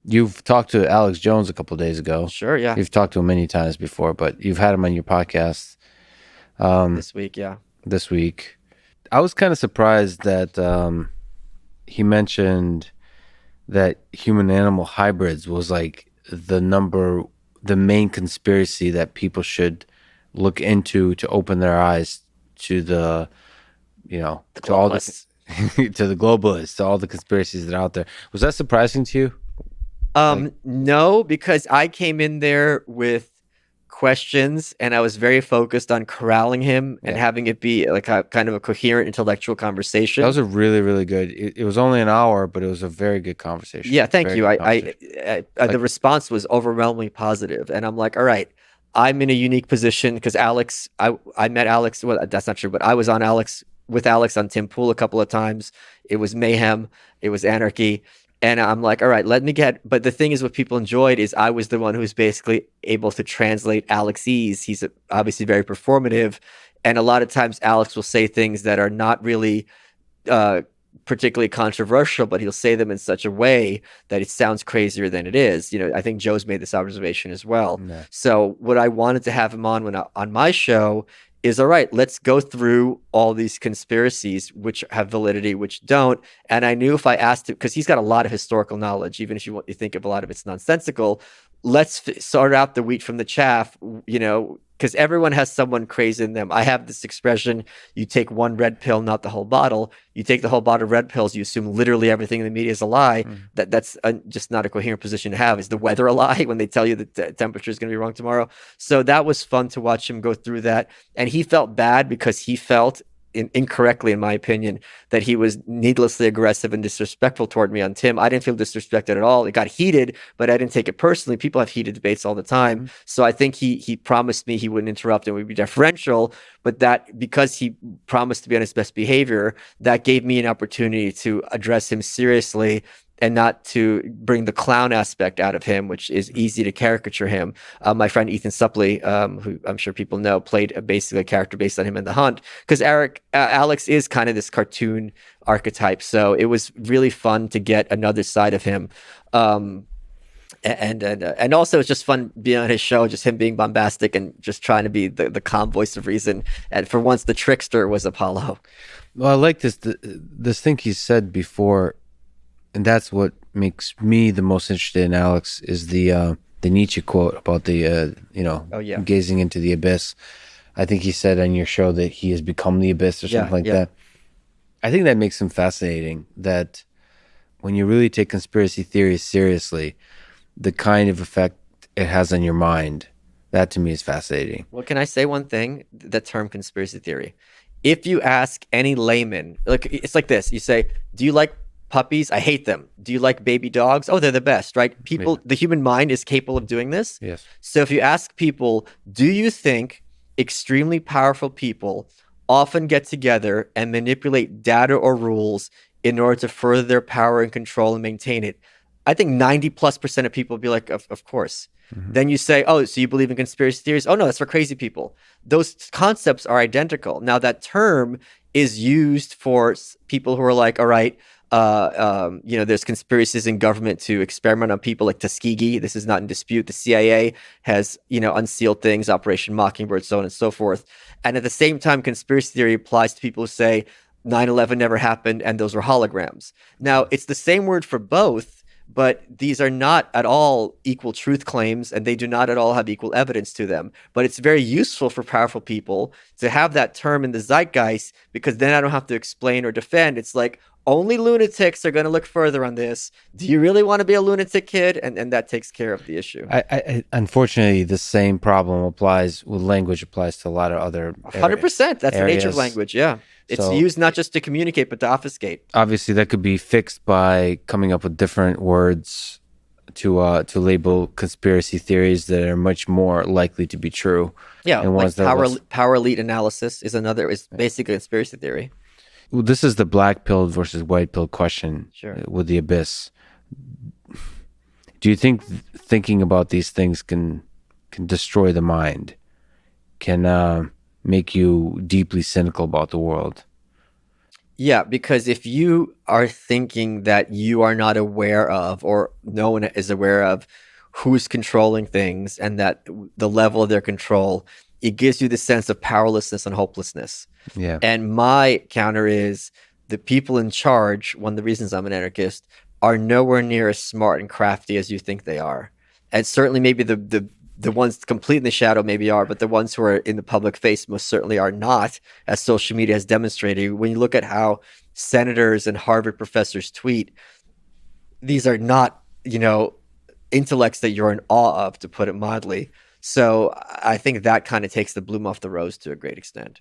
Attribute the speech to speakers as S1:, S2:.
S1: You've talked to Alex Jones a couple of days ago.
S2: Sure, yeah.
S1: You've talked to him many times before, but you've had him on your podcast um,
S2: This week, yeah.
S1: this week. I was kind of surprised that he mentioned that human animal hybrids was like the main conspiracy that people should look into to open their eyes to the,
S2: The
S1: to all the
S2: globalists.
S1: to the globalists, to all the conspiracies that are out there. Was that surprising to you? Like,
S2: No, because I came in there with questions and I was very focused on corralling him and
S1: yeah,
S2: having it be like a kind of a coherent intellectual
S1: that
S2: conversation.
S1: was a really, really good. It was only an hour, but it was a very good conversation.
S2: Yeah, thank
S1: Very
S2: you.
S1: good conversation.
S2: The
S1: Like,
S2: response was overwhelmingly positive, and I'm like, all right, I'm in a unique position because I met Alex. Well, that's not true, but I was on Alex with Alex on Tim Pool a couple of times. It was mayhem. It was anarchy. And I'm like, all right, let me get. But the thing is, what people enjoyed is I was the one who was basically able to translate Alex's. He's obviously very performative, and a lot of times Alex will say things that are not really uh, particularly controversial, but he'll say them in such a way that it sounds crazier than it is. I think Joe's made this observation as well.
S1: nah.
S2: So what I wanted to have him on my show is all right, let's go through all these conspiracies, which have validity, which don't. And I knew if I asked him, because he's got a lot of historical knowledge, even if you think of a lot of it's nonsensical, let's sort out the wheat from the chaff, because everyone has someone crazy in them. I have this expression: you take one red pill, not the whole bottle. You take the whole bottle of red pills, you assume literally everything in the media is a lie.
S1: Mhm.
S2: That's just not a coherent position to have. Is the weather a lie when they tell you that the temperature is going to be wrong tomorrow? So that was fun to watch him go through that. And he felt bad because he felt incorrectly, in my opinion, that he was needlessly aggressive and disrespectful toward me on Tim. I didn't feel disrespected at all. It got heated, but I didn't take it personally. People have heated debates all the time.
S1: Mhm.
S2: So I think he promised me he wouldn't interrupt and we'd be deferential, but that because he promised to be on his best behavior, that gave me an opportunity to address him seriously and not to bring the clown aspect out of him, which is easy to caricature him. My friend Ethan Suppley, who I'm sure people know, played basically a character based on him in The Hunt, because Alex is kind of this cartoon archetype. So it was really fun to get another side of him. And also it's just fun being on his show, just him being bombastic and just trying to be the calm voice of reason. And for once, the trickster was Apollo.
S1: Well, I like this thing he said before, and that's what makes me the most interested in Alex is the Nietzsche quote about the
S2: Oh yeah,
S1: gazing into the abyss. I think he said on your show that he has become the abyss or
S2: yeah,
S1: something like
S2: yeah.
S1: that. I think that makes him fascinating. That when you really take conspiracy theories seriously, the kind of effect it has on your mind, that to me is fascinating.
S2: Well, can I say one thing? The term conspiracy theory. If you ask any layman, like it's like this, you say, "Do you like puppies? I hate them. Do you like baby dogs? Oh, they're the best, right?"
S1: Yeah.
S2: People, the human mind is capable of doing this.
S1: Yes.
S2: So if you ask people, "Do you think extremely powerful people often get together and manipulate data or rules in order to further their power and control and maintain it?" I think 90+% of people will be like, of course.
S1: Mhm.
S2: Then you say, oh, so you believe in conspiracy theories? Oh, no, that's for crazy people. Those concepts are identical. Now, that term is used for people who are like, all right, there's conspiracies in government to experiment on people like Tuskegee. This is not in dispute. The CIA has, unsealed things, Operation Mockingbird, so on and so forth. And at the same time, conspiracy theory applies to people who say 9/11 never happened and those were holograms. Now, it's the same word for both, but these are not at all equal truth claims and they do not at all have equal evidence to them. But it's very useful for powerful people to have that term in the zeitgeist because then I don't have to explain or defend. It's like only lunatics are going to look further on this. Do you really want to be a lunatic kid? And that takes care of the issue.
S1: Unfortunately, the same problem applies with language applies to a lot of other
S2: 100%. That's the nature of
S1: areas.
S2: language. Yeah. It's
S1: So
S2: used not just to communicate, but to obfuscate.
S1: obviously, that could be fixed by coming up with different words to label conspiracy theories that are much more likely to be true,
S2: Yeah.
S1: and ones
S2: Like
S1: that are less.
S2: power elite analysis is basically a conspiracy theory.
S1: Well, this is the black pill versus white pill question
S2: Sure.
S1: with the abyss. Do you think thinking about these things can destroy the mind? Can make you deeply cynical about the world?
S2: Yeah, because if you are thinking that you are not aware of, or no one is aware of, who's controlling things and that the level of their control, it gives you the sense of powerlessness and hopelessness.
S1: Yeah.
S2: And my counter is the people in charge, one of the reasons I'm an anarchist, are nowhere near as smart and crafty as you think they are. And certainly maybe the ones complete in the shadow maybe are, but the ones who are in the public face most certainly are not, as social media has demonstrated. When you look at how senators and Harvard professors tweet, these are not, intellects that you're in awe of, to put it mildly. So I think that kind of takes the bloom off the rose to a great extent.